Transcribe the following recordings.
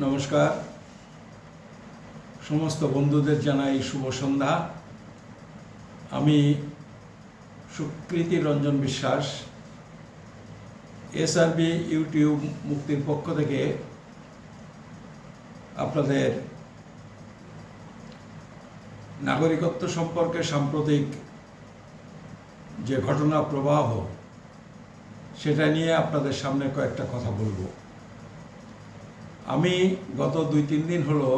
নমস্কার, সমস্ত বন্ধুদের জানাই শুভ সন্ধ্যা। আমি সুকৃতি রঞ্জন বিশ্বাস এসআরবি ইউটিউব মুক্তির পক্ষ থেকে আপনাদের নাগরিকত্ব সম্পর্কে সাম্প্রতিক যে ঘটনা প্রবাহ সেটা নিয়ে আপনাদের সামনে কয়েকটা কথা বলবো। আমি গত 2-3 দিন হলো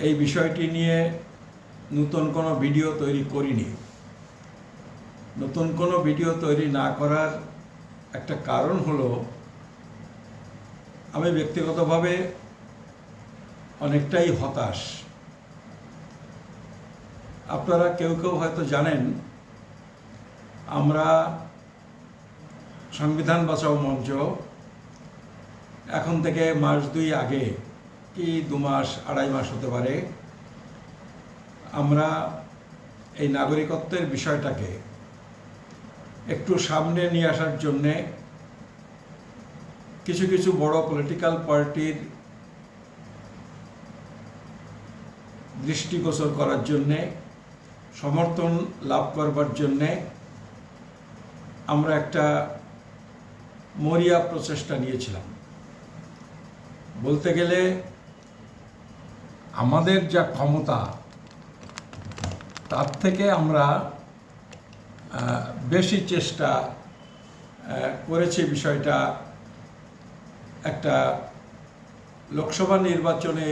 এই বিষয়টি নিয়ে নতুন কোনো ভিডিও তৈরি করিনি। নতুন কোনো ভিডিও তৈরি না করার একটা কারণ হলো আমি ব্যক্তিগতভাবে অনেকটাই হতাশ। আপনারা কেউ কেউ হয়তো জানেন, আমরা সংবিধান বাঁচাও মঞ্চ এখন থেকে মাস 2 আগে কি 2 মাস 2.5 মাস হতে পারে, আমরা এই নাগরিকত্বের বিষয়টাকে একটু সামনে নিয়ে আসার জন্যে কিছু কিছু বড় পলিটিক্যাল পার্টির দৃষ্টিগোচর করার জন্যে, সমর্থন লাভ করবার জন্যে আমরা একটা মরিয়া প্রচেষ্টা নিয়েছিলাম। বলতে গেলে আমাদের যা ক্ষমতা তার থেকে আমরা বেশি চেষ্টা করেছি বিষয়টা একটা লোকসভা নির্বাচনে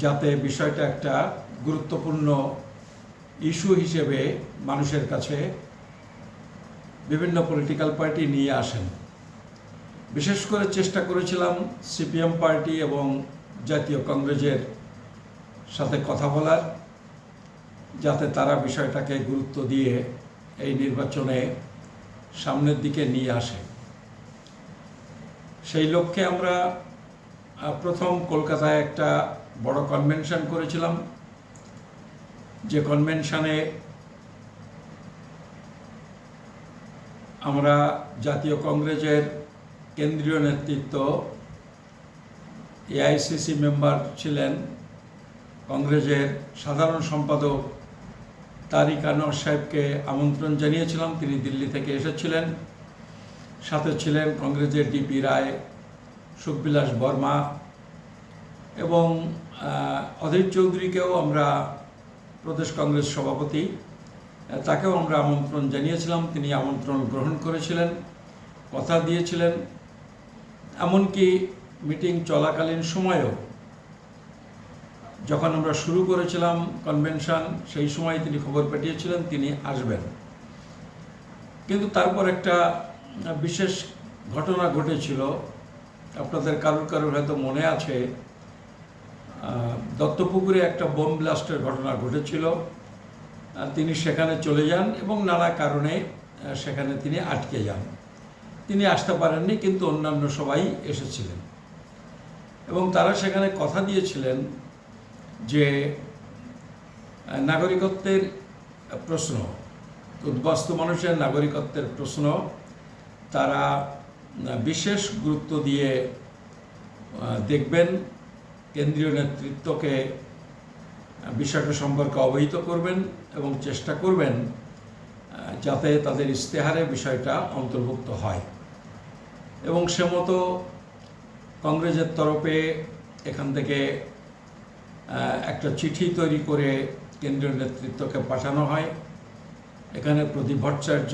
যাতে বিষয়টা একটা গুরুত্বপূর্ণ ইস্যু হিসেবে মানুষের কাছে বিভিন্ন পলিটিক্যাল পার্টি নিয়ে আসেন। বিশেষ করে চেষ্টা করেছিলাম সিপিএম পার্টি এবং জাতীয় কংগ্রেসের সাথে কথা বলার, যাতে তারা বিষয়টাকে গুরুত্ব দিয়ে এই নির্বাচনে সামনের দিকে নিয়ে আসে। সেই লক্ষ্যে আমরা প্রথম কলকাতায় একটা বড় কনভেনশন করেছিলাম, যে কনভেনশনে আমরা জাতীয় কংগ্রেসের কেন্দ্রীয় নেতৃত্ব, এআইসিসি মেম্বার ছিলেন, কংগ্রেসের সাধারণ সম্পাদক তারিক আনোয়ার সাহেবকে আমন্ত্রণ জানিয়েছিলাম। তিনি দিল্লি থেকে এসেছিলেন। সাথে ছিলেন কংগ্রেসের ডিপি রায়, সুখবিলাস বর্মা এবং অধীর চৌধুরীকেও আমরা, প্রদেশ কংগ্রেস সভাপতি, তাকেও আমরা আমন্ত্রণ জানিয়েছিলাম। তিনি আমন্ত্রণ গ্রহণ করেছিলেন, কথা দিয়েছিলেন। এমনকি মিটিং চলাকালীন সময়েও যখন আমরা শুরু করেছিলাম কনভেনশন, সেই সময় তিনি খবর পাঠিয়েছিলেন তিনি আসবেন। কিন্তু তারপর একটা বিশেষ ঘটনা ঘটেছিল, আপনাদের কারোর হয়তো মনে আছে, দত্তপুকুরে একটা বোম ব্লাস্টের ঘটনা ঘটেছিল। তিনি সেখানে চলে যান এবং নানা কারণে সেখানে তিনি আটকে যান। তিনি আসতে পারেননি, কিন্তু অন্যান্য সবাই এসেছিলেন এবং তারা সেখানে কথা দিয়েছিলেন যে নাগরিকত্বের প্রশ্ন, উদ্বাস্তু মানুষের নাগরিকত্বের প্রশ্ন তারা বিশেষ গুরুত্ব দিয়ে দেখবেন, কেন্দ্রীয় নেতৃত্বকে বিষয়টা সম্পর্কে অবহিত করবেন এবং চেষ্টা করবেন যাতে তাদের ইশতেহারে বিষয়টা অন্তর্ভুক্ত হয়। এবং সে মতো কংগ্রেসের তরফে এখান থেকে একটা চিঠি তৈরি করে কেন্দ্রীয় নেতৃত্বকে পাঠানো হয়। এখানে প্রদীপ ভট্টাচার্য,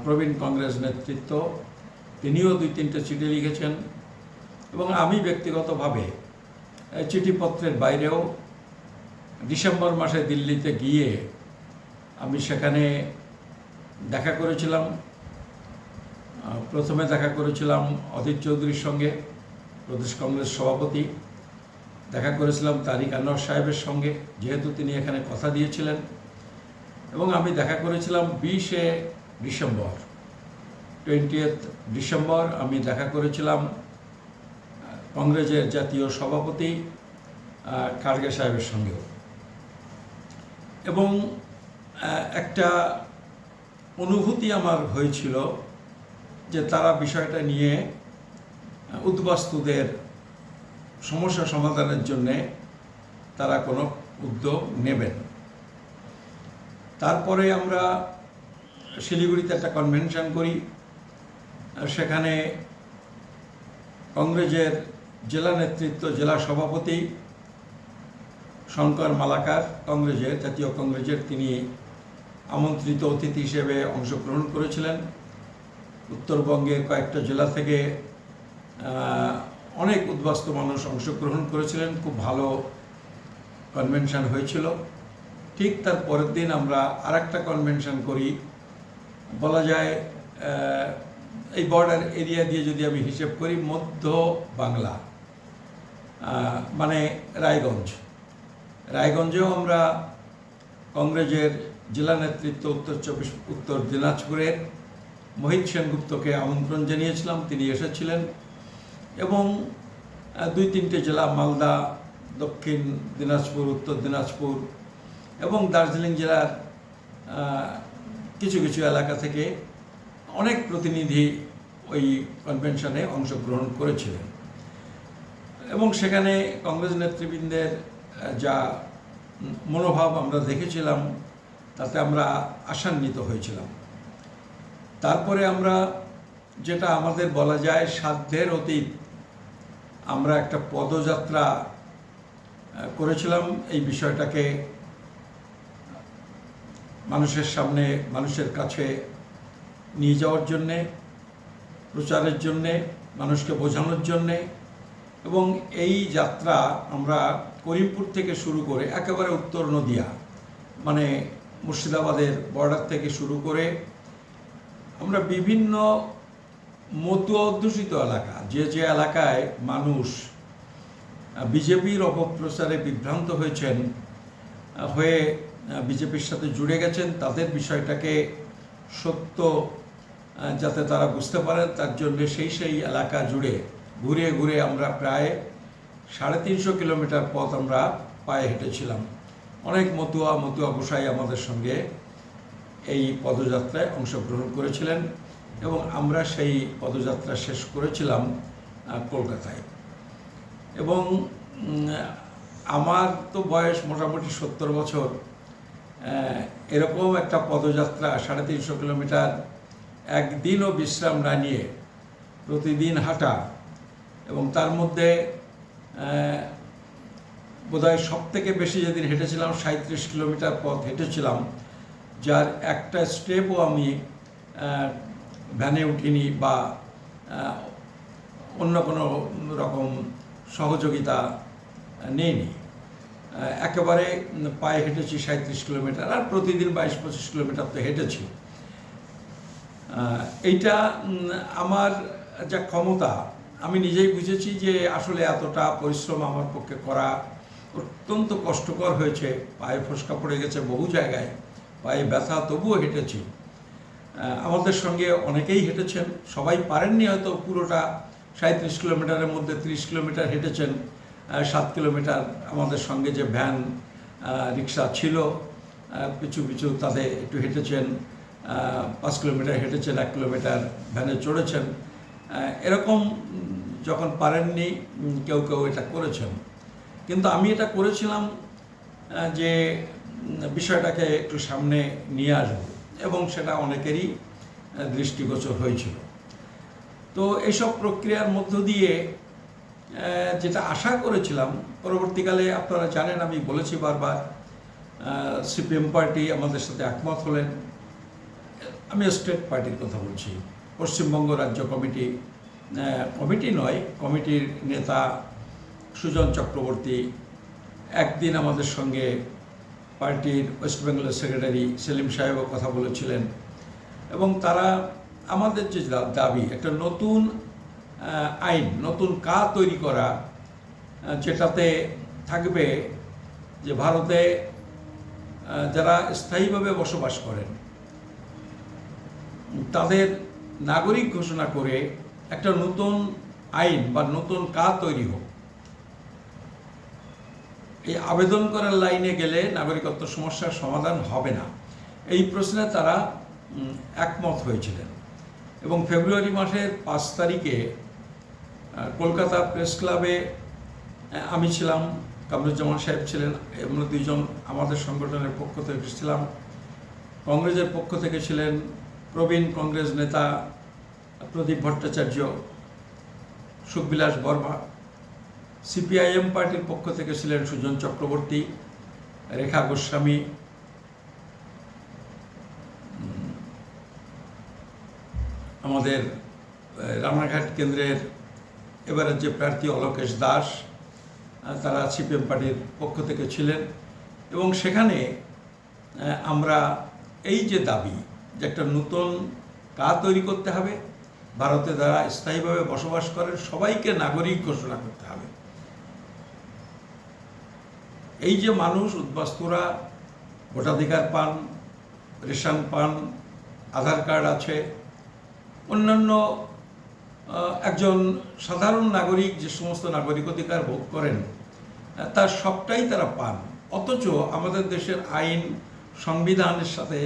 প্রবীণ কংগ্রেস নেতৃত্ব, তিনিও 2-3টে চিঠি লিখেছেন এবং আমি ব্যক্তিগতভাবে চিঠিপত্রের বাইরেও ডিসেম্বর মাসে দিল্লিতে গিয়ে আমি সেখানে দেখা করেছিলাম। প্রথমে দেখা করেছিলাম অধীর চৌধুরীর সঙ্গে, প্রদেশ কংগ্রেস সভাপতি। দেখা করেছিলাম তারিক আনোয়ার সাহেবের সঙ্গে, যেহেতু তিনি এখানে কথা দিয়েছিলেন। এবং আমি দেখা করেছিলাম 20 ডিসেম্বর আমি দেখা করেছিলাম কংগ্রেসের জাতীয় সভাপতি খাড়গে সাহেবের সঙ্গেও। এবং একটা অনুভূতি আমার হয়েছিল যে তারা বিষয়টা নিয়ে উদ্বাস্তুদের সমস্যা সমাধানের জন্যে তারা কোনো উদ্যোগ নেবেন। তারপরে আমরা শিলিগুড়িতে একটা কনভেনশন করি। সেখানে কংগ্রেসের জেলা নেতৃত্ব, জেলা সভাপতি শঙ্কর মালাকার, কংগ্রেসের জাতীয় কংগ্রেসের, তিনি আমন্ত্রিত অতিথি হিসেবে অংশগ্রহণ করেছিলেন। উত্তরবঙ্গের কয়েকটা জেলা থেকে অনেক উদ্বাস্তু মানুষ অংশগ্রহণ করেছিলেন। খুব ভালো কনভেনশন হয়েছিল। ঠিক তার পরের দিন আমরা আরেকটা কনভেনশন করি। বলা যায় এই বর্ডার এরিয়া দিয়ে যদি আমি হিসেব করি, মধ্য বাংলা মানে রায়গঞ্জেও আমরা কংগ্রেসের জেলা নেতৃত্ব উত্তর দিনাজপুরের মোহিত সেনগুপ্তকে আমন্ত্রণ জানিয়েছিলাম, তিনি এসেছিলেন। এবং 2-3টে জেলা, মালদা, দক্ষিণ দিনাজপুর, উত্তর দিনাজপুর এবং দার্জিলিং জেলার কিছু কিছু এলাকা থেকে অনেক প্রতিনিধি ওই কনভেনশনে অংশগ্রহণ করেছিলেন। এবং সেখানে কংগ্রেস নেতৃবৃন্দের যা মনোভাব আমরা দেখেছিলাম, তাতে আমরা আশান্বিত হয়েছিলাম। তারপরে আমরা, যেটা আমাদের বলা যায় সাধ্যের অতীত, আমরা একটা পদযাত্রা করেছিলাম এই বিষয়টাকে মানুষের সামনে, মানুষের কাছে নিয়ে যাওয়ার জন্যে, প্রচারের জন্যে, মানুষকে বোঝানোর জন্যে। এবং এই যাত্রা আমরা করিমপুর থেকে শুরু করে একেবারে উত্তর নদিয়া, মানে মুর্শিদাবাদের বর্ডার থেকে শুরু করে আমরা বিভিন্ন মতুয়া অধ্যুষিত এলাকা, যে এলাকায় মানুষ বিজেপির অপপ্রচারে বিভ্রান্ত হয়েছেন, হয়ে বিজেপির সাথে জুড়ে গেছেন, তাদের বিষয়টাকে সত্য যাতে তারা বুঝতে পারেন, তার জন্য সেই এলাকা জুড়ে ঘুরে ঘুরে আমরা প্রায় 350 কিলোমিটার পথ আমরা পায়ে হেঁটেছিলাম। অনেক মতুয়া গোসাই আমাদের সঙ্গে এই পদযাত্রায় অংশগ্রহণ করেছিলেন এবং আমরা সেই পদযাত্রা শেষ করেছিলাম কলকাতায়। এবং আমার তো বয়স মোটামুটি 70 বছর। এরকম একটা পদযাত্রা 350 কিলোমিটার একদিনও বিশ্রাম না নিয়ে প্রতিদিন হাঁটা, এবং তার মধ্যে বোধহয় সবথেকে বেশি যেদিন হেঁটেছিলাম 37 কিলোমিটার পথ হেঁটেছিলাম, যার একটা স্টেপও আমি ভ্যানে উঠিনি বা অন্য কোনো রকম সহযোগিতা নেইনি। একেবারে পায়ে হেঁটেছি 37 কিলোমিটার, আর প্রতিদিন 22-25 কিলোমিটার তো হেঁটেছি। এইটা আমার যা ক্ষমতা, আমি নিজেই বুঝেছি যে আসলে এতটা পরিশ্রম আমার পক্ষে করা অত্যন্ত কষ্টকর হয়েছে। পায়ে ফোসকা পড়ে গেছে বহু জায়গায়, পায়ে ব্যথা, তবুও হেঁটেছি। আমাদের সঙ্গে অনেকেই হেঁটেছেন, সবাই পারেননি হয়তো পুরোটা 37 কিলোমিটারের মধ্যে 30 কিলোমিটার হেঁটেছেন। 7 কিলোমিটার আমাদের সঙ্গে যে ভ্যান রিক্সা ছিল, পিছু তাদের একটু হেঁটেছেন, 5 কিলোমিটার হেঁটেছেন, 1 কিলোমিটার ভ্যানে চড়েছেন। এরকম যখন পারেননি কেউ এটা করেছেন। কিন্তু আমি এটা করেছিলাম যে বিষয়টাকে একটু সামনে নিয়ে আসব, এবং সেটা অনেকেরই দৃষ্টিগোচর হয়েছিল। তো এইসব প্রক্রিয়ার মধ্য দিয়ে যেটা আশা করেছিলাম, পরবর্তীকালে আপনারা জানেন, আমি বলেছি বারবার, সিপিএম পার্টি আমাদের সাথে একমত হলেন। আমি স্টেট পার্টির কথা বলছি, পশ্চিমবঙ্গ রাজ্য কমিটির নেতা সুজন চক্রবর্তী একদিন আমাদের সঙ্গে পার্টির ওয়েস্ট বেঙ্গলের সেক্রেটারি সেলিম সাহেবও কথা বলেছিলেন, এবং তারা আমাদের যে দাবি, একটা নতুন আইন, নতুন কাজ তৈরি করা, যেটাতে থাকবে যে ভারতে যারা স্থায়ীভাবে বসবাস করেন তাদের নাগরিক ঘোষণা করে একটা নতুন আইন বা নতুন কাজ তৈরি হোক। এই আবেদন করার লাইনে গেলে নাগরিকত্ব সমস্যার সমাধান হবে না, এই প্রশ্নে তারা একমত হয়েছিলেন। এবং ফেব্রুয়ারি মাসের 5 তারিখে কলকাতা প্রেস ক্লাবে আমি ছিলাম, কামরুজ্জামান সাহেব ছিলেন, আমরা দুইজন আমাদের সংগঠনের পক্ষ থেকে ছিলাম। কংগ্রেসের পক্ষ থেকে ছিলেন প্রবীণ কংগ্রেস নেতা প্রদীপ ভট্টাচার্য, সুখবিলাস বর্মা। সিপিআইএম পার্টির পক্ষ থেকে ছিলেন সুজন চক্রবর্তী, রেখা গোস্বামী, আমাদের রানাঘাট কেন্দ্রের এবারের যে প্রার্থী অলোকেশ দাস, তারা সিপিএম পার্টির পক্ষ থেকে ছিলেন। এবং সেখানে আমরা এই যে দাবি যে একটা নতুন কাজ তৈরি করতে হবে, ভারতে যারা স্থায়ীভাবে বসবাস করেন সবাইকে নাগরিক ঘোষণা করতে হবে। এই যে মানুষ উদ্বাস্তুরা ভোটাধিকার পান, রেশন পান, আধার কার্ড আছে, অন্যান্য একজন সাধারণ নাগরিক যে সমস্ত নাগরিক অধিকার ভোগ করেন তার সবটাই তারা পান, অথচ আমাদের দেশের আইন সংবিধানের সাথে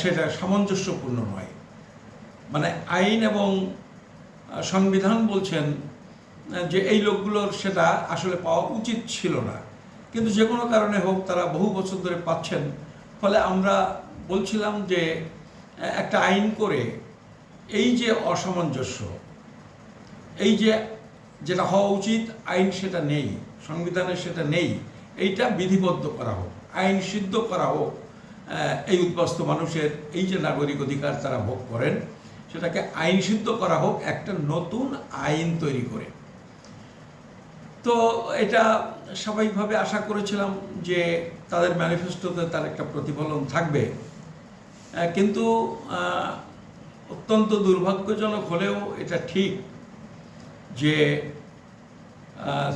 সেটা সামঞ্জস্যপূর্ণ নয়। মানে আইন এবং সংবিধান বলছেন যে এই লোকগুলোর সেটা আসলে পাওয়া উচিত ছিল না, কিন্তু যে কোনো কারণে হোক তারা বহু বছর ধরে পাচ্ছেন। ফলে আমরা বলছিলাম যে একটা আইন করে এই যে অসামঞ্জস্য, এই যে যেটা হওয়া উচিত আইন সেটা নেই, সংবিধানে সেটা নেই, এইটা বিধিবদ্ধ করা হোক, আইন সিদ্ধ করা হোক। এই উদ্বাস্তু মানুষের এই যে নাগরিক অধিকার তারা ভোগ করেন সেটাকে আইন সিদ্ধ করা হোক একটা নতুন আইন তৈরি করে। তো এটা স্বাভাবিকভাবে আশা করেছিলাম যে তাদের ম্যানিফেস্টোতে তার একটা প্রতিফলন থাকবে, কিন্তু অত্যন্ত দুর্ভাগ্যজনক হলেও এটা ঠিক যে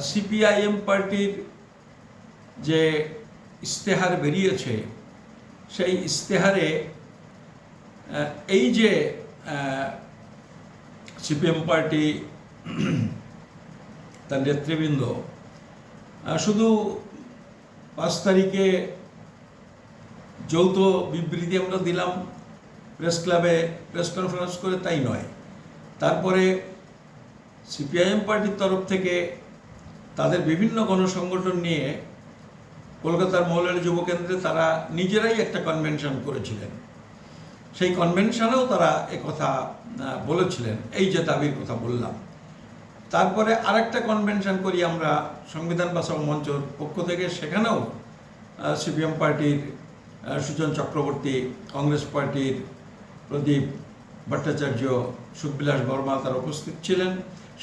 সিপিআইএম পার্টির যে ইশতেহার বেরিয়েছে সেই ইশতেহারে এই যে সিপিএম পার্টি তার নেতৃবৃন্দ শুধু 5 তারিখে যৌথ বিবৃতি আমরা দিলাম প্রেস ক্লাবে প্রেস কনফারেন্স করে, তাই নয়, তারপরে সিপিআইএম পার্টির তরফ থেকে তাদের বিভিন্ন গণসংগঠন নিয়ে কলকাতার মৌলালী যুব কেন্দ্রে তারা নিজেরাই একটা কনভেনশন করেছিলেন। সেই কনভেনশনেও তারা একথা বলেছিলেন, এই যে দাবির কথা বললাম। তারপরে আরেকটা কনভেনশন করি আমরা সংবিধান বাঁচাও মঞ্চর পক্ষ থেকে, সেখানেও সিপিএম পার্টির সুজন চক্রবর্তী, কংগ্রেস পার্টির প্রদীপ ভট্টাচার্য, সুখবিলাস বর্মা তারা উপস্থিত ছিলেন।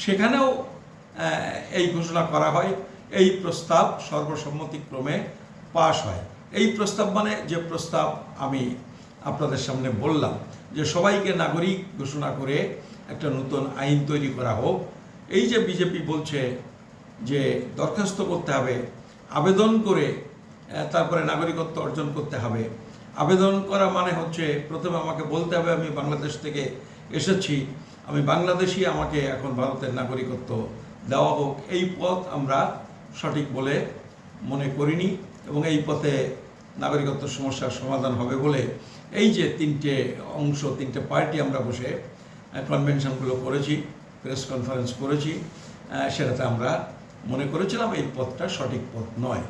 সেখানেও এই ঘোষণা করা হয়, এই প্রস্তাব সর্বসম্মতিক্রমে পাশ হয়। এই প্রস্তাব মানে যে প্রস্তাব আমি আপনাদের সামনে বললাম যে সবাইকে নাগরিক ঘোষণা করে একটা নতুন আইন তৈরি করা হোক। এই যে বিজেপি বলছে যে দরখাস্ত করতে হবে, আবেদন করে তারপরে নাগরিকত্ব অর্জন করতে হবে। আবেদন করা মানে হচ্ছে প্রথমে আমাকে বলতে হবে আমি বাংলাদেশ থেকে এসেছি, আমি বাংলাদেশি, আমাকে এখন ভারতের নাগরিকত্ব দেওয়া হোক। এই পথ আমরা সঠিক বলে মনে করিনি এবং এই পথে নাগরিকত্ব সমস্যার সমাধান হবে বলে এই যে 3টে অংশ, 3টে পার্টি আমরা বসে কনভেনশনগুলো করেছি, প্রেস কনফারেন্স করেছি, সেটাতে আমরা মনে করেছিলাম এই পথটা সঠিক পথ নয়।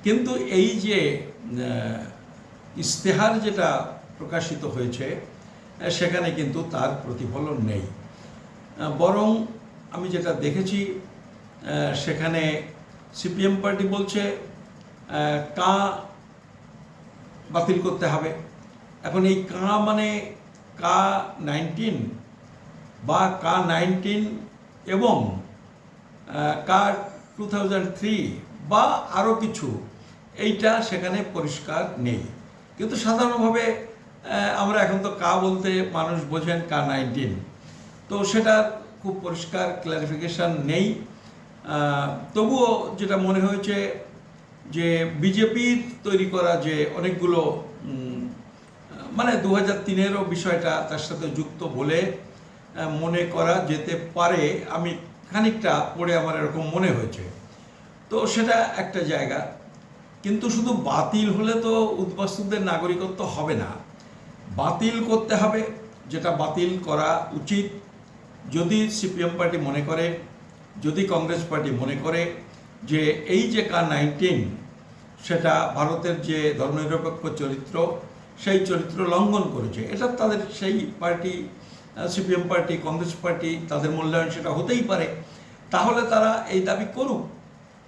কিন্তু এই যে ইশতেহার যেটা প্রকাশিত হয়েছে সেখানে কিন্তু তার প্রতিফলন নেই। বরং আমি যেটা দেখেছি সেখানে সিপিএম পার্টি বলছে কা বাতিল করতে হবে। এখন এই কা মানে কা-19 বা কা-19 এবং কা-2003 বা আরও কিছু, এইটা সেখানে পরিষ্কার নেই। কিন্তু সাধারণভাবে আমরা এখন তো কা বলতে মানুষ বোঝেন কা-19, তো সেটা খুব পরিষ্কার ক্লারিফিকেশান নেই। তবুও যেটা মনে হয়েছে যে বিজেপির তৈরি করা যে অনেকগুলো মানে 2003-এরও বিষয়টা তার সাথে যুক্ত বলে মনে করা যেতে পারে, আমি খানিকটা পড়ে আমার এরকম মনে হয়েছে। তো সেটা একটা জায়গা, কিন্তু শুধু বাতিল হলে তো উদ্বাস্তুদের নাগরিকত্ব হবে না, বাতিল করতে হবে যেটা বাতিল করা উচিত যদি সিপিএম পার্টি মনে করে, যদি কংগ্রেস পার্টি মনে করে যে এই যে K-19 সেটা ভারতের যে ধর্মনিরপেক্ষ চরিত্র সেই চরিত্র লঙ্ঘন করেছে, এটা তাদের সেই party CPM party Congress party তাদের মূল্যায়ন সেটা হতেই পারে, তাহলে তারা এই দাবি করুক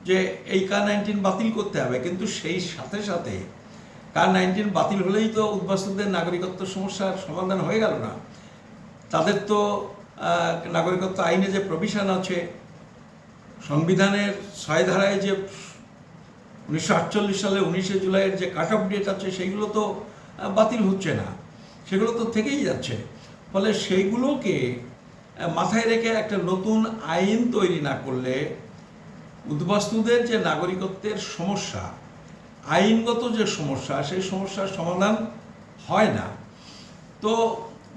যে এই K-19 বাতিল করতে হবে। কিন্তু সেই সাথে সাথে K-19 বাতিল হলেই তো উদ্বাস্তুদের নাগরিকত্ব সমস্যার সমাধান হয়ে গেল না। তাদের তো নাগরিকত্ব আইনে যে প্রভিশন আছে, সংবিধানের 6 ধারায় যে 1948 সালে 19শে জুলাইয়ের যে কাট অফ ডেট আছে সেইগুলো তো বাতিল হচ্ছে না, সেগুলো তো থেকেই যাচ্ছে। ফলে সেইগুলোকে মাথায় রেখে একটা নতুন আইন তৈরি না করলে উদ্বাস্তুদের যে নাগরিকত্বের সমস্যা, আইনগত যে সমস্যা, সেই সমস্যার সমাধান হয় না। তো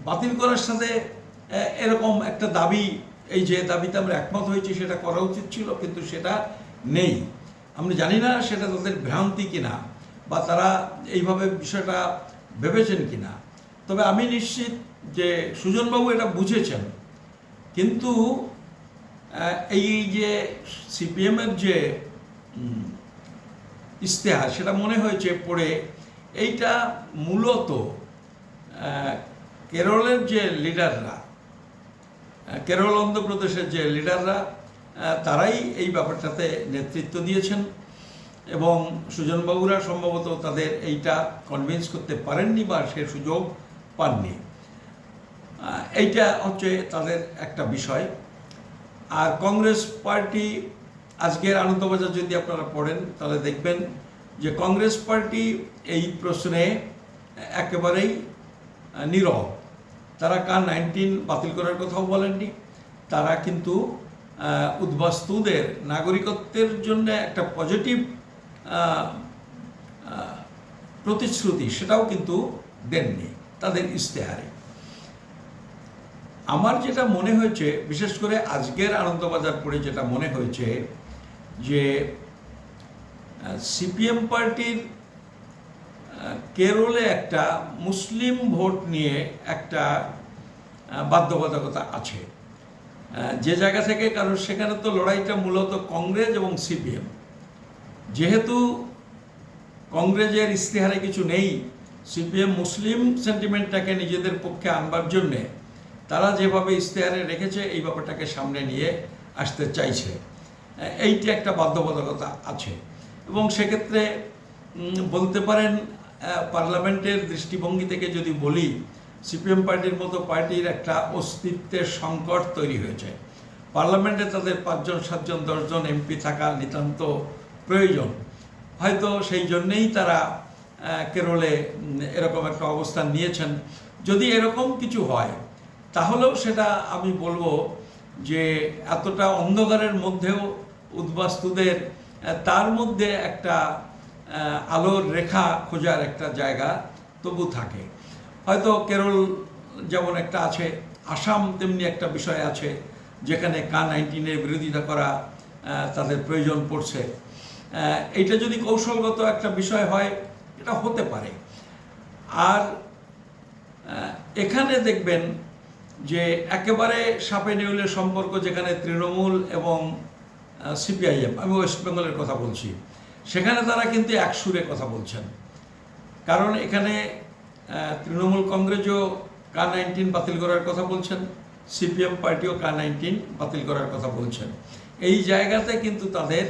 বাতিল করার সাথে এরকম একটা দাবি, এই যে দাবিতে আমরা একমত হয়েছি সেটা করা উচিত ছিল, কিন্তু সেটা নেই। আমরা জানি না সেটা তাদের ভ্রান্তি কিনা বা তারা এইভাবে বিষয়টা ভেবেছেন কিনা। তবে আমি নিশ্চিত যে সুজনবাবু এটা বুঝেছেন। কিন্তু এই যে সিপিএমের যে ইশতেহার সেটা মনে হয়েছে পড়ে এইটা মূলত কেরলের যে লিডাররা, কেরল অন্ধ্রপ্রদেশের যে লিডাররা, তারাই এই ব্যাপারটাতে নেতৃত্ব দিয়েছেন এবং সুজনবাবুরা সম্ভবত তাদের এইটা কনভিন্স করতে পারেননি বা সে সুযোগ পাননি। এইটা হচ্ছে তাদের একটা বিষয়। আর কংগ্রেস পার্টি আজকের আনন্দবাজার যদি আপনারা পড়েন তাহলে দেখবেন যে কংগ্রেস পার্টি এই প্রশ্নে একেবারেই নীরব। তারা K-19 বাতিল করার কথাও বলেননি, তারা কিন্তু উদ্বাস্তুদের নাগরিকত্বের জন্য একটা পজিটিভ প্রতিশ্রুতি সেটাও কিন্তু দেননি তাদের ইশতেহারে। আমার যেটা মনে হয়েছে, বিশেষ করে আজকের আনন্দবাজার পড়ে যেটা মনে হয়েছে যে সিপিএম পার্টির কেরলে একটা মুসলিম ভোট নিয়ে একটা বাধ্যবাধকতা আছে যে জায়গা থেকে, কারণ সেখানে তো লড়াইটা মূলত কংগ্রেস এবং সিপিএম। যেহেতু কংগ্রেসের ইশতেহারে কিছু নেই, সিপিএম মুসলিম সেন্টিমেন্টটাকে নিজেদের পক্ষে আনবার জন্যে তারা যেভাবে ইশতেহারে রেখেছে এই ব্যাপারটাকে সামনে নিয়ে আসতে চাইছে, এইটি একটা বাধ্যবাধকতা আছে। এবং সেক্ষেত্রে বলতে পারেন পার্লামেন্টের দৃষ্টিভঙ্গি থেকে যদি বলি, সিপিএম পার্টির মতো পার্টির একটা অস্তিত্বের সংকট তৈরি হয়েছে। পার্লামেন্টে তাদের 5 জন 7 জন 10 জন এমপি থাকা নিতান্ত প্রয়োজন। হয়তো সেই জন্যেই তারা কেরলে এরকম একটা অবস্থান নিয়েছেন। যদি এরকম কিছু হয় তাহলেও সেটা আমি বলবো যে এতটা অন্ধকারের মধ্যেও উদ্বাস্তুদের তার মধ্যে একটা আলোর রেখা খোঁজার একটা জায়গা তবু থাকে। হয়তো কেরল যেমন একটা আছে, আসাম তেমনি একটা বিষয় আছে যেখানে K-19-এর বিরোধিতা করা তাদের প্রয়োজন পড়ছে। এইটা যদি কৌশলগত একটা বিষয় হয় এটা হতে পারে। আর এখানে দেখবেন যে একেবারে সাপে নেউলের সম্পর্ক, যেখানে তৃণমূল এবং সিপিআইএম, আমি ওয়েস্ট বেঙ্গলের কথা বলছি, সেখানে তারা কিন্তু এক সুরে কথা বলছেন। কারণ এখানে তৃণমূল কংগ্রেসও K-19 বাতিল করার কথা বলছেন, সিপিএম পার্টিও K-19 বাতিল করার কথা বলছেন। এই জায়গাতে কিন্তু তাদের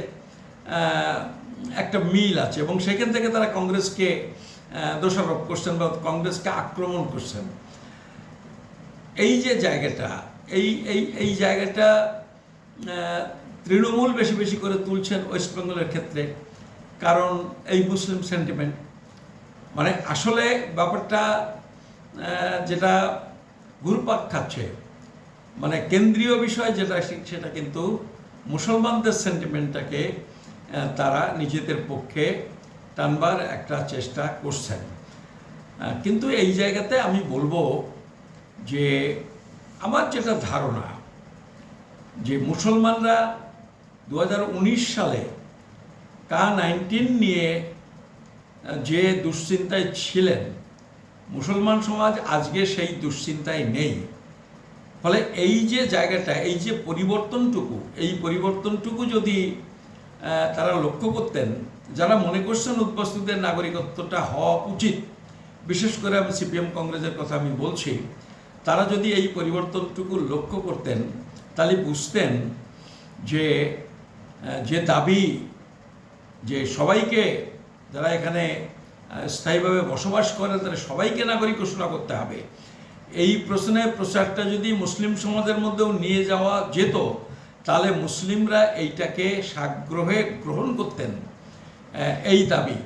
একটা মিল আছে এবং সেখান থেকে তারা কংগ্রেসকে দোষারোপ করছেন বা কংগ্রেসকে আক্রমণ করছেন। এই যে জায়গাটা, এই জায়গাটা তৃণমূল বেশি বেশি করে তুলছেন ওয়েস্ট বেঙ্গলের ক্ষেত্রে, কারণ এই মুসলিম সেন্টিমেন্ট। মানে আসলে ব্যাপারটা যেটা ঘুরপাক খাচ্ছে, মানে কেন্দ্রীয় বিষয় যেটা সেটা কিন্তু মুসলমানদের সেন্টিমেন্টটাকে তারা নিজেদের পক্ষে টানবার একটা চেষ্টা করছেন। কিন্তু এই জায়গাতে আমি বলবো যে আমার যেটা ধারণা যে মুসলমানরা 2019 সালে K-19 নিয়ে যে দুশ্চিন্তায় ছিলেন, মুসলমান সমাজ আজকে সেই দুশ্চিন্তায় নেই। ফলে এই যে জায়গাটা, এই যে পরিবর্তনটুকু, এই পরিবর্তনটুকু যদি তারা লক্ষ্য করতেন, যারা মনে করছেন উদ্বাস্তুদের নাগরিকত্বটা হওয়া উচিত, বিশেষ করে আমি সিপিএম কংগ্রেসের কথা আমি বলছি, তারা যদি এই পরিবর্তনটুকু লক্ষ্য করতেন তাহলে বুঝতেন যে যে দাবি যে সবাইকে, যারা এখানে স্থায়ীভাবে বসবাস করে তারা সবাইকে নাগরিক ঘোষণা করতে হবে, এই প্রচারটা যদি মুসলিম সমাজের মধ্যেও নিয়ে যাওয়া যেত তাহলে মুসলিমরা এইটাকে সাগ্রহে গ্রহণ করতেন এই দাবি।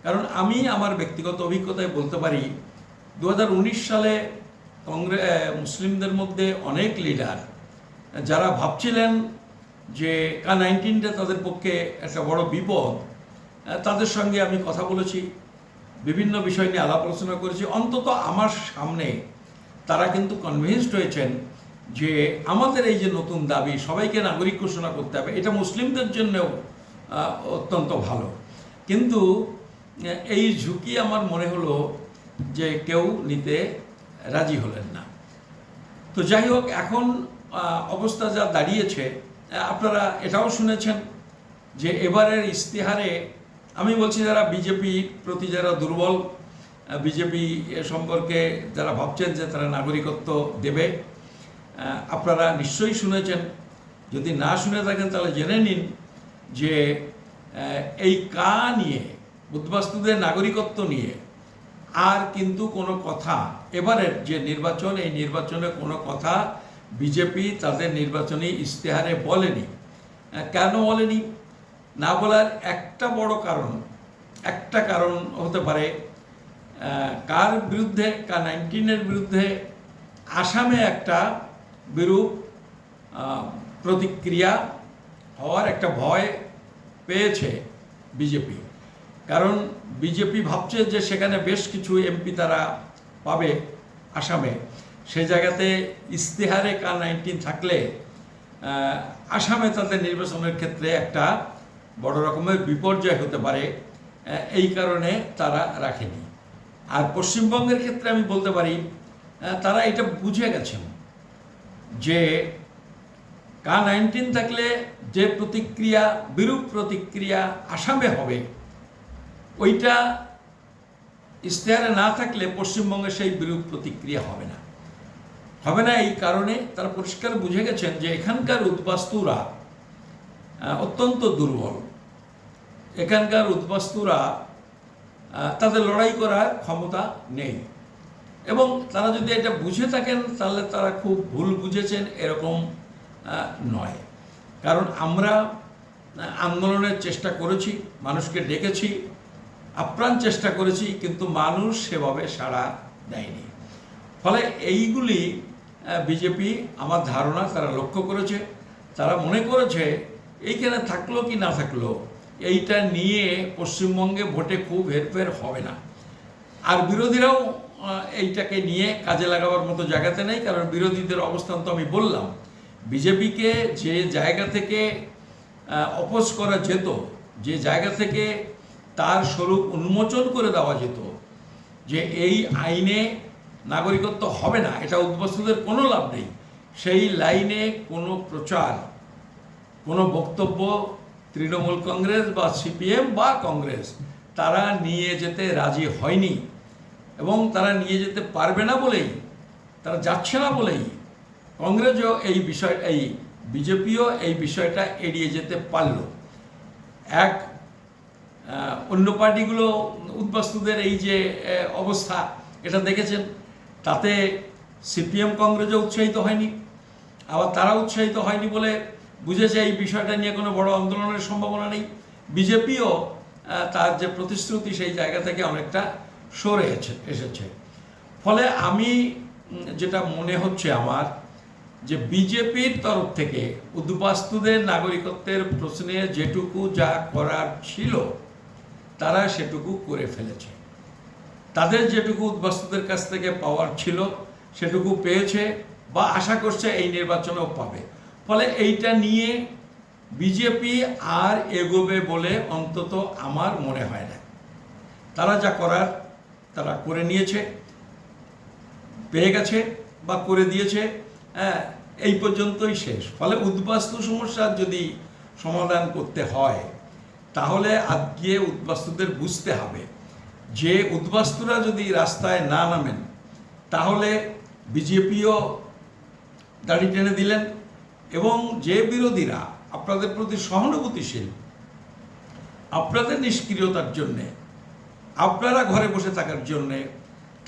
কারণ আমি আমার ব্যক্তিগত অভিজ্ঞতায় বলতে পারি 2019 সালে মুসলিমদের মধ্যে অনেক লিডার যারা ভাবছিলেন যে K-19টা তাদের পক্ষে একটা বড় বিপদ, তাদের সঙ্গে আমি কথা বলেছি, বিভিন্ন বিষয় নিয়ে আলাপ আলোচনা করেছি। অন্তত আমার সামনে তারা কিন্তু কনভিন্সড হয়েছেন যে আমাদের এই যে নতুন দাবি সবাইকে নাগরিক ঘোষণা করতে হবে, এটা মুসলিমদের জন্যও অত্যন্ত ভালো। কিন্তু এই ঝুঁকি আমার মনে হলো যে কেউ নিতে রাজি হলেন না। তো যাই হোক, এখন অবস্থা যা দাঁড়িয়েছে, আপনারা এটাও শুনেছেন যে এবারের ইশতেহারে, আমি বলছি যারা বিজেপি প্রতি যারা দুর্বল, বিজেপি সম্পর্কে যারা ভাবছেন যে তারা নাগরিকত্ব দেবে, আপনারা নিশ্চয়ই শুনেছেন। যদি না শুনে থাকেন তাহলে জেনে নিন যে এই নিয়ে, উদ্বাস্তুদের নাগরিকত্ব নিয়ে আর কিন্তু কোনো কথা, এবারের যে নির্বাচন, এই নির্বাচনে কোনো কথা বিজেপি তাদের নির্বাচনী ইশতেহারে বলেনি। কেন বলেনি? না বলার একটা বড় কারণ, একটা কারণ হতে পারে কার বিরুদ্ধে, K-19-এর বিরুদ্ধে আসামে একটা বিরূপ প্রতিক্রিয়া হওয়ার একটা ভয় পেয়েছে বিজেপি। কারণ বিজেপি ভাবছে যে সেখানে বেশ কিছু এমপি তারা পাবে আসামে, সেই জায়গাতে ইশতেহারে K-19 থাকলে আসামে তাদের নির্বাচনের ক্ষেত্রে একটা বড় রকমের বিপর্যয় হতে পারে, এই কারণে তারা রাখেনি। আর পশ্চিমবঙ্গের ক্ষেত্রে আমি বলতে পারি তারা এটা বুঝে গেছেন যে K-19 থাকলে যে প্রতিক্রিয়া, বিরূপ প্রতিক্রিয়া আসামে হবে, ওইটা ইশতেহারে না থাকলে পশ্চিমবঙ্গে সেই বিরূপ প্রতিক্রিয়া হবে না। এই কারণে তারা পরিষ্কার বুঝে গেছেন যে এখানকার উদ্বাস্তুরা অত্যন্ত দুর্বল, এখানকার উদ্বাস্তুরা তাদের লড়াই করার ক্ষমতা নেই। এবং তারা যদি এটা বুঝে থাকেন তাহলে তারা খুব ভুল বুঝেছেন এরকম নয়। কারণ আমরা আন্দোলনের চেষ্টা করেছি, মানুষকে ডেকেছি, আপ্রাণ চেষ্টা করেছি, কিন্তু মানুষ সেভাবে সাড়া দেয়নি। ফলে এইগুলি বিজেপি, আমার ধারণা, তারা লক্ষ্য করেছে। তারা মনে করেছে এইখানে থাকলো কি না থাকলো, এইটা নিয়ে পশ্চিমবঙ্গে ভোটে খুব হেরফের হবে না। আর বিরোধীরাও এইটাকে নিয়ে কাজে লাগাবার মতো জায়গাতে নেই। কারণ বিরোধীদের অবস্থান তো আমি বললাম, বিজেপিকে যে জায়গা থেকে অপোজ করা যেত, যে জায়গা থেকে তার স্বরূপ উন্মোচন করে দেওয়া যেত যে এই আইনে নাগরিকত্ব হবে না, এটা উদ্বাস্তুদের কোনো লাভ নেই, সেই লাইনে কোনো প্রচার, কোনো বক্তব্য তৃণমূল কংগ্রেস বা সিপিএম বা কংগ্রেস তারা নিয়ে যেতে রাজি হয়নি। এবং তারা নিয়ে যেতে পারবে না বলেই, তারা যাচ্ছে না বলেই কংগ্রেসও এই বিজেপিও এই বিষয়টা এড়িয়ে যেতে পারল। অন্য পার্টিগুলো উদ্বাস্তুদের এই যে অবস্থা, এটা দেখেছেন, তাতে সিপিএম কংগ্রেসও উৎসাহিত হয়নি। আবার তারা উৎসাহিত হয়নি বলে বুঝেছে এই বিষয়টা নিয়ে কোনো বড় আন্দোলনের সম্ভাবনা নেই। বিজেপিও তার যে প্রতিশ্রুতি সেই জায়গা থেকে অনেকটা সরে এসেছে। ফলে আমি যেটা মনে হচ্ছে আমার, যে বিজেপির তরফ থেকে উদ্বাস্তুদের নাগরিকত্বের প্রশ্নে যেটুকু যা করার ছিল তারা সেটুকু করে ফেলেছে। তাদের যেটুকু উদ্বাস্তুদের কাছ থেকে পাওয়ার ছিল সেটুকু পেয়েছে, বা আশা করছে এই নির্বাচনেও পাবে। ফলে এইটা নিয়ে বিজেপি আর এগোবে বলে অন্তত আমার মনে হয় না। তারা যা করার তারা করে নিয়েছে, পেয়ে গেছে বা করে দিয়েছে। হ্যাঁ, এই পর্যন্তই শেষ। ফলে উদ্বাস্তু সমস্যার যদি সমাধান করতে হয় তাহলে আজকে উদ্বাস্তুদের বুঝতে হবে যে উদ্বাস্তুরা যদি রাস্তায় না নামেন তাহলে বিজেপিও দাড়ি টেনে দিলেন, এবং যে বিরোধীরা আপনাদের প্রতি সহানুভূতিশীল, আপনাদের নিষ্ক্রিয়তার জন্যে, আপনারা ঘরে বসে থাকার জন্যে,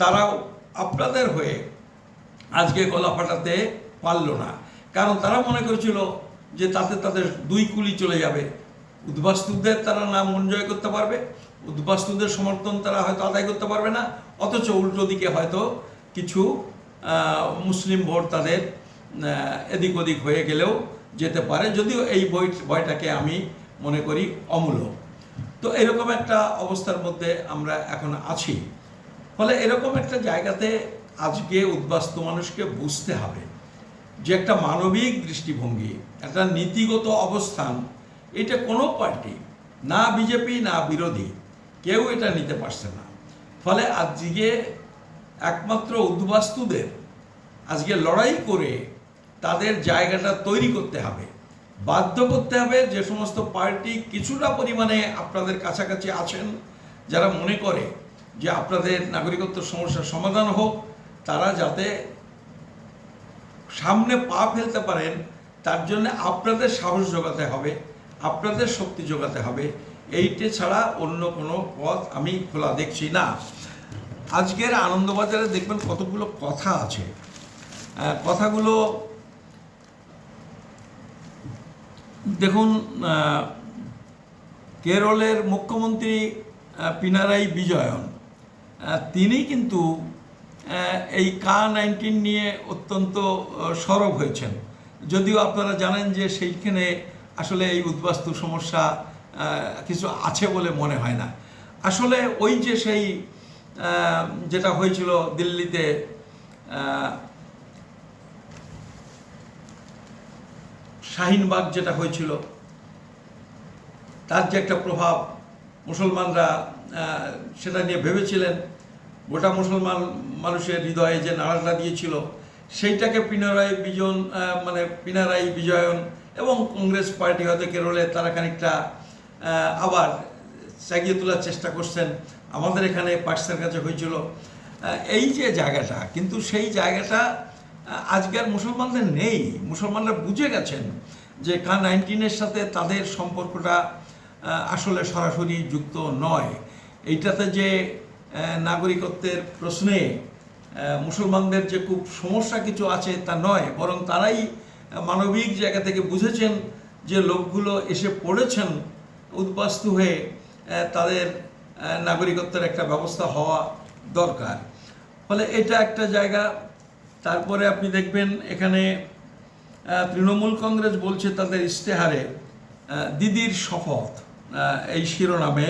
তারাও আপনাদের হয়ে আজকে গলা ফাটাতে পারল না। কারণ তারা মনে করেছিল যে তাতে তাদের দুই কুলি চলে যাবে, উদ্বাস্তুদের তারা না মন জয় করতে পারবে, উদ্বাস্তুদের সমর্থন তারা হয়তো আদায় করতে পারবে না, অথচ উল্টো দিকে হয়তো কিছু মুসলিম ভোট তাদের এদিক ওদিক হয়ে গেলেও যেতে পারে, যদিও এই বইটাকে আমি মনে করি অমূলক। তো এরকম একটা অবস্থার মধ্যে আমরা এখন আছি। ফলে এরকম একটা জায়গাতে আজকে উদ্বাস্তু মানুষকে বুঝতে হবে যে একটা মানবিক দৃষ্টিভঙ্গি, একটা নীতিগত অবস্থান, এটা কোনো পার্টি, না বিজেপি না বিরোধী, কেউ এটা নিতে পারছে না। ফলে আজকে একমাত্র উদ্বাস্তুদের আজকে লড়াই করে তাদের জায়গাটা তৈরি করতে হবে, বাধ্য করতে হবে। যে সমস্ত পার্টি কিছুটা পরিমাণে আপনাদের কাছাকাছি আছেন, যারা মনে করে যে আপনাদের নাগরিকত্ব সমস্যার সমাধান হোক, তারা যাতে সামনে পা ফেলতে পারেন, তার জন্য আপনাদের সাহস যোগাতে হবে, আপনাদের শক্তি যোগাতে হবে। এইটা ছাড়া অন্য কোনো পথ আমি খোলা দেখছি না। আজকের আনন্দবাজারে দেখবেন কতগুলো কথা আছে, কথাগুলো দেখুন। কেরলের মুখ্যমন্ত্রী পিনারাই বিজয়ন, তিনি কিন্তু এই Ka-19 নিয়ে অত্যন্ত সরব হয়েছেন, যদিও আপনারা জানেন যে সেইখানে আসলে এই উদ্বাস্তু সমস্যা কিছু আছে বলে মনে হয় না। আসলে ওই যে সেই যেটা হয়েছিল দিল্লিতে, শাহিনবাগ যেটা হয়েছিল, তার যে একটা প্রভাব মুসলমানরা সেটা নিয়ে ভেবেছিলেন, গোটা মুসলমান মানুষের হৃদয়ে যে নাড়াটা দিয়েছিল, সেইটাকে পিনারাই বিজয়ন এবং কংগ্রেস পার্টি হয়তো কেরলে তারা খানিকটা আবার জাগিয়ে তোলার চেষ্টা করছেন। আমাদের এখানে পার্সের কাছে হয়েছিল এই যে জায়গাটা, কিন্তু সেই জায়গাটা আজকের মুসলমানদের নেই। মুসলমানরা বুঝে গেছেন যে Ka-19 সাথে তাদের সম্পর্কটা আসলে সরাসরি যুক্ত নয়। এইটাতে যে নাগরিকত্বের প্রশ্নে মুসলমানদের যে খুব সমস্যা কিছু আছে তা নয়, বরং তারাই মানবিক জায়গা থেকে বুঝেছেন যে লোকগুলো এসে পড়েছেন উদ্বাস্তু হয়ে, তাদের নাগরিকত্বের একটা ব্যবস্থা হওয়া দরকার। ফলে এটা একটা জায়গা। তারপরে আপনি দেখবেন এখানে তৃণমূল কংগ্রেস বলছে তাদের ইশতেহারে দিদির শপথ এই শিরোনামে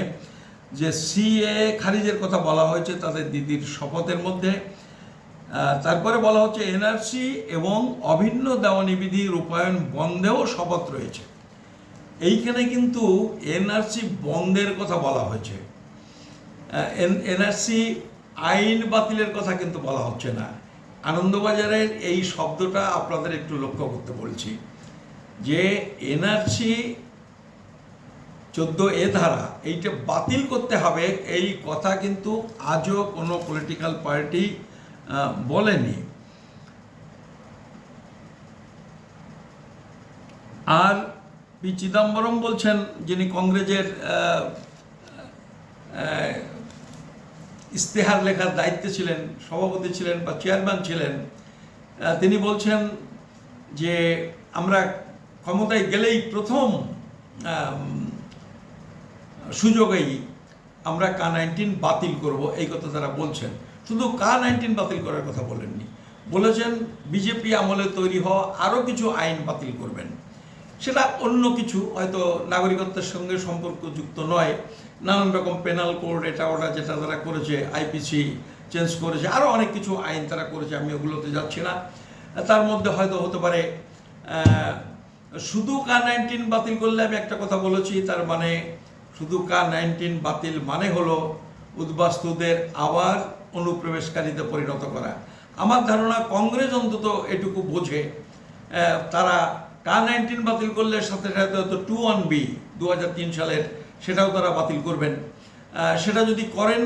যে CA খারিজের কথা বলা হয়েছে তাদের দিদির শপথের মধ্যে। তারপরে বলা হচ্ছে NRC এবং অভিন্ন দেওয়ানি বিধি রূপায়ণ বন্ধেও শপথ রয়েছে। এইখানে কিন্তু NRC বন্ধের কথা বলা হয়েছে, NRC আইন বাতিলের কথা কিন্তু বলা হচ্ছে না। আনন্দবাজারের এই শব্দটা আপনাদের একটু লক্ষ্য করতে বলছি যে NRC 14A ধারা এইটা বাতিল করতে হবে, এই কথা কিন্তু আজও কোনো পলিটিক্যাল পার্টি বলেনি। আর পি চিদম্বরম বলছেন, যিনি কংগ্রেসের ইশতেহার লেখার দায়িত্বে ছিলেন, সভাপতি ছিলেন বা চেয়ারম্যান ছিলেন, তিনি বলছেন যে আমরা ক্ষমতায় গেলেই প্রথম সুযোগেই আমরা Ka-19 বাতিল করব, এই কথা তারা বলছেন। শুধু Ka-19 বাতিল করার কথা বলেননি, বলেছেন বিজেপি আমলে তৈরি হওয়া আরও কিছু আইন বাতিল করবেন। সেটা অন্য কিছু, হয়তো নাগরিকত্বের সঙ্গে সম্পর্কযুক্ত নয়, নানান রকম পেনাল কোড এটা ওটা যেটা তারা করেছে, IPC চেঞ্জ করেছে, আরও অনেক কিছু আইন তারা করেছে, আমি ওগুলোতে যাচ্ছি না। তার মধ্যে হয়তো হতে পারে শুধু Ka-19 বাতিল করলে, আমি একটা কথা বলেছি, তার মানে শুধু Ka-19 বাতিল মানে হলো উদ্বাস্তুদের আবার অনুপ্রবেশকারীতে পরিণত করা, আমার ধারণা কংগ্রেস অন্তত এটুকু বোঝে, তারা K-19 বাতিল করলে সাথে সাথে হয়তো 21B 2003 সালের সেটাও তারা বাতিল করবেন। সেটা যদি করেন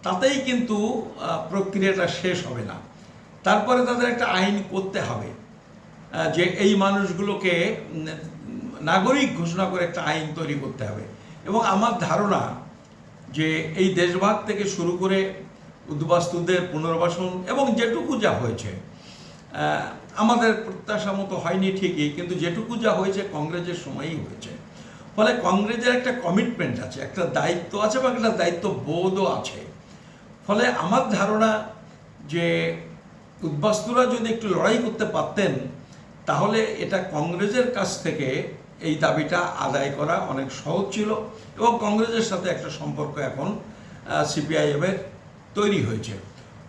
তাতেই কিন্তু প্রক্রিয়াটা শেষ হবে না। তারপরে তাদের একটা আইন করতে হবে যে এই মানুষগুলোকে নাগরিক ঘোষণা করে একটা আইন তৈরি করতে হবে। এবং আমার ধারণা যে এই দেশভাগ থেকে শুরু করে উদ্বাস্তুদের পুনর্বাসন এবং যেটুকু যা হয়েছে, আমাদের প্রত্যাশা মতো হয়নি ঠিকই, কিন্তু যেটুকু যা হয়েছে কংগ্রেসের সময়ই হয়েছে। ফলে কংগ্রেসের একটা কমিটমেন্ট আছে, একটা দায়িত্ব আছে বা একটা দায়িত্ব বোধও আছে। ফলে আমার ধারণা যে উদ্বাস্তুরা যদি একটু লড়াই করতে পারতেন তাহলে এটা কংগ্রেসের কাছ থেকে এই দাবিটা আদায় করা অনেক সহজ ছিল এবং কংগ্রেসের সাথে একটা সম্পর্ক এখন সিপিআইএমের তৈরি হয়েছে।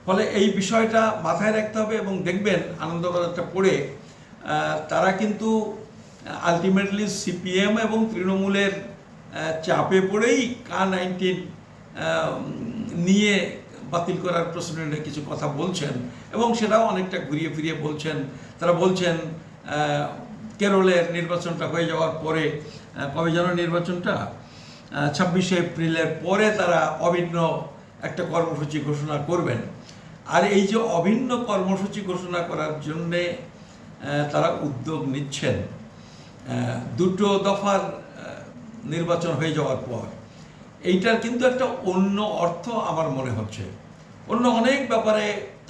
ফলে এই বিষয়টা মাথায় রাখতে হবে এবং দেখবেন আনন্দবাজারটা পড়ে তারা কিন্তু আলটিমেটলি সিপিএম এবং তৃণমূলের চাপে পড়েই K-19 নিয়ে বাতিল করার প্রশ্নে কিছু কথা বলছেন এবং সেটাও অনেকটা ঘুরিয়ে ফিরিয়ে বলছেন। তারা বলছেন কেরলের নির্বাচনটা হয়ে যাওয়ার পরে, কবে যেন নির্বাচনটা 26শে এপ্রিলের পরে তারা অভিন্ন একটা কর্মসূচি ঘোষণা করবেন। আর এই যে অভিন্ন কর্মসূচি ঘোষণা করার জন্যে তারা উদ্যোগ নিচ্ছেন 2 দফার নির্বাচন হয়ে যাওয়ার পর, এইটার কিন্তু একটা অন্য অর্থ আমার মনে হচ্ছে। অন্য অনেক ব্যাপারে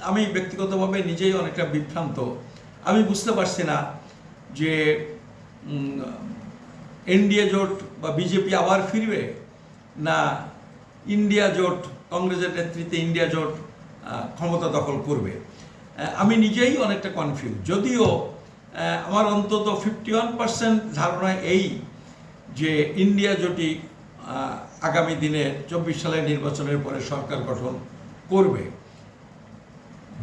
আমি ব্যক্তিগতভাবে নিজেই অনেকটা বিভ্রান্ত। আমি বুঝতে পারছি না যে এনডিএ জোট বা বিজেপি আবার ফিরবে, না ইন্ডিয়া জোট, কংগ্রেসের নেতৃত্বে ইন্ডিয়া জোট ক্ষমতা দখল করবে। আমি নিজেই অনেকটা কনফিউজ, যদিও আমার অন্তত 51% ধারণা এই যে ইন্ডিয়া জোটই আগামী দিনে 24 সালের নির্বাচনের পরে সরকার গঠন করবে।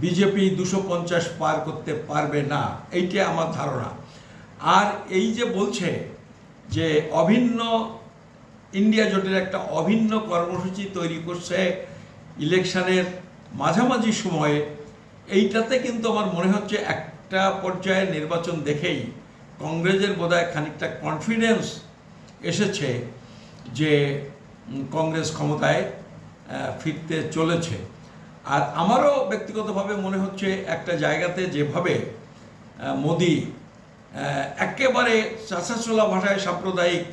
বিজেপি 250 পার করতে পারবে না, এইটা আমার ধারণা। আর এই যে বলছে যে অভিন্ন ইন্ডিয়া জোটের একটা অভিন্ন কর্মসূচি তৈরি করছে ইলেকশনের মাঝামাঝি সময়ে, এইটাতে কিন্তু আমার মনে হচ্ছে একটা পর্যায়ে নির্বাচন দেখেই কংগ্রেসের বোধহয় খানিকটা কনফিডেন্স এসেছে যে কংগ্রেস ক্ষমতায় ফিরতে চলেছে। আর আমারও ব্যক্তিগতভাবে মনে হচ্ছে একটা জায়গাতে যেভাবে মোদি একেবারে চাঁচাছোলা ভাষায় সাম্প্রদায়িক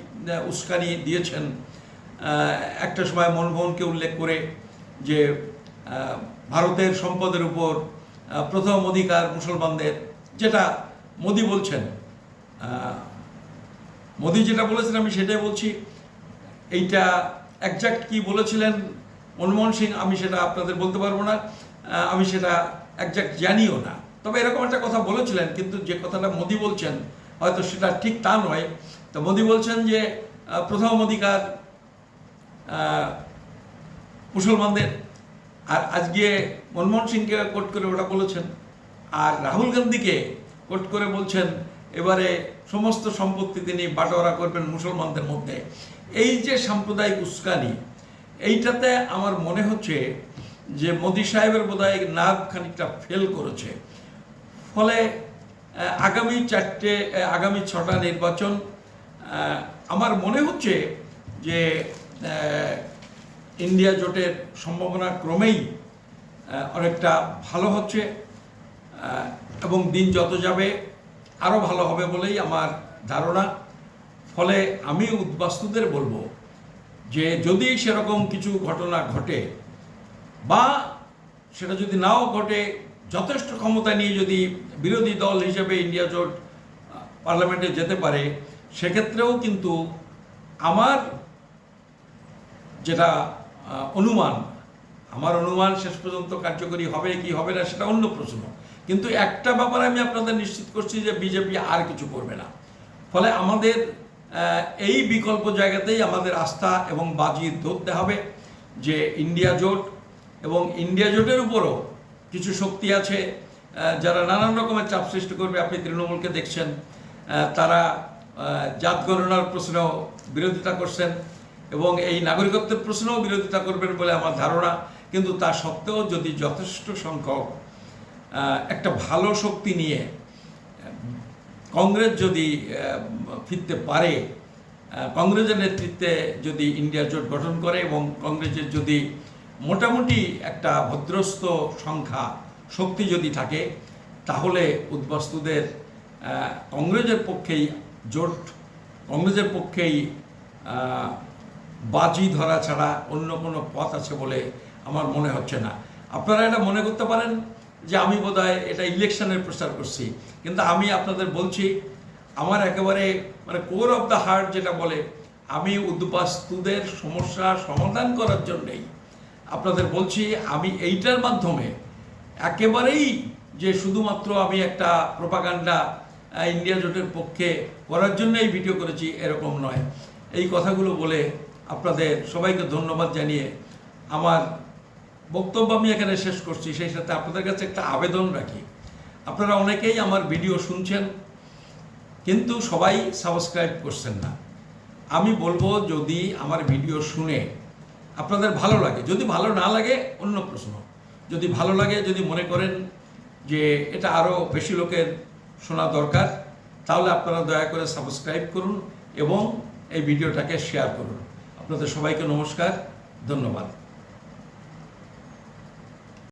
উস্কানি দিয়েছেন, একটা সময় মনমোহনকে উল্লেখ করে যে ভারতের সম্পদের উপর প্রথম অধিকার মুসলমানদের, যেটা মোদি বলছেন, মোদি যেটা বলেছেন আমি সেটাই বলছি। এইটা একজ্যাক্ট কি বলেছিলেন মনমোহন সিং আমি সেটা আপনাদের বলতে পারবো না, আমি সেটা একজ্যাক্ট জানিও না। তবে এরকম একটা কথা বলেছিলেন, কিন্তু যে কথাটা মোদি বলছেন হয়তো সেটা ঠিক তা নয়। তো মোদি বলছেন যে প্রথম অধিকার মুসলমানদের, আর আজকে মনমোহন সিংকে কোট করে ওটা বলেছেন, আর রাহুল গান্ধীকে কোট করে বলছেন এবারে সমস্ত সম্পত্তি তিনি বাটোয়ারা করবেন মুসলমানদের মধ্যে। এই যে সাম্প্রদায়িক উস্কানি, এইটাতে আমার মনে হচ্ছে যে মোদি সাহেবের বোধহয় নার্ভ খানিকটা ফেল করেছে। ফলে আগামী 6টা নির্বাচন আমার মনে হচ্ছে যে ইন্ডিয়া জোটের সম্ভাবনা ক্রমেই অনেকটা ভালো হচ্ছে এবং দিন যত যাবে আরও ভালো হবে বলেই আমার ধারণা। ফলে আমি উদ্বাস্তুদের বলবো যে যদি সেরকম কিছু ঘটনা ঘটে বা সেটা যদি নাও ঘটে, যথেষ্ট ক্ষমতা নিয়ে যদি বিরোধী দল হিসেবে ইন্ডিয়া জোট পার্লামেন্টে যেতে পারে, সেক্ষেত্রেও কিন্তু আমার যেটা অনুমান শেষ পর্যন্ত কার্যকরী হবে কি হবে না সেটা অন্য প্রশ্ন। কিন্তু একটা ব্যাপার আমি আপনাদের নিশ্চিত করছি যে বিজেপি আর কিছু করবে না। ফলে আমাদের এই বিকল্প জায়গাতেই আমাদের আস্থা এবং বাজি ধরতে হবে যে ইন্ডিয়া জোট এবং ইন্ডিয়া জোটের উপরও কিছু শক্তি আছে যারা নানান রকমের চাপ সৃষ্টি করবে। আপনি তৃণমূলকে দেখছেন, তারা জাত গণনার প্রশ্নেও বিরোধিতা করছেন এবং এই নাগরিকত্বের প্রশ্নেও বিরোধিতা করবেন বলে আমার ধারণা। কিন্তু তা সত্ত্বেও যদি যথেষ্ট সংখ্যক একটা ভালো শক্তি নিয়ে কংগ্রেস যদি ফিরতে পারে, কংগ্রেসের নেতৃত্বে যদি ইন্ডিয়া জোট গঠন করে এবং কংগ্রেসের যদি মোটামুটি একটা ভদ্রস্থ সংখ্যা শক্তি যদি থাকে, তাহলে উদ্বাস্তুদের কংগ্রেসের পক্ষেই জোট, কংগ্রেসের পক্ষেই বাজি ধরা ছাড়া অন্য কোনো পথ আছে বলে আমার মনে হচ্ছে না। আপনারা এটা মনে করতে পারেন যে আমি বোধহয় এটা ইলেকশনের প্রচার করছি, কিন্তু আমি আপনাদের বলছি আমার একেবারে মানে কোর অফ দ্য হার্ট যেটা বলে, আমি উদ্বাস্তুদের সমস্যা সমাধান করার জন্যেই আপনাদের বলছি। আমি এইটার মাধ্যমে একেবারেই যে শুধুমাত্র আমি একটা প্রোপাগান্ডা ইন্ডিয়া জোটের পক্ষে করার জন্য এই ভিডিও করেছি এরকম নয়। এই কথাগুলো বলে আপনাদের সবাইকে ধন্যবাদ জানিয়ে আমার বক্তব্য আমি এখানে শেষ করছি। সেই সাথে আপনাদের কাছে একটা আবেদন রাখি, আপনারা অনেকেই আমার ভিডিও শুনছেন কিন্তু সবাই সাবস্ক্রাইব করছেন না। আমি বলবো যদি আমার ভিডিও শুনে আপনাদের ভালো লাগে, যদি ভালো না লাগে অন্য প্রশ্ন, যদি ভালো লাগে, যদি মনে করেন যে এটা আরও বেশি লোকের শোনা দরকার, তাহলে আপনারা দয়া করে সাবস্ক্রাইব করুন এবং এই ভিডিওটাকে শেয়ার করুন। আপনাদের সবাইকে নমস্কার, ধন্যবাদ।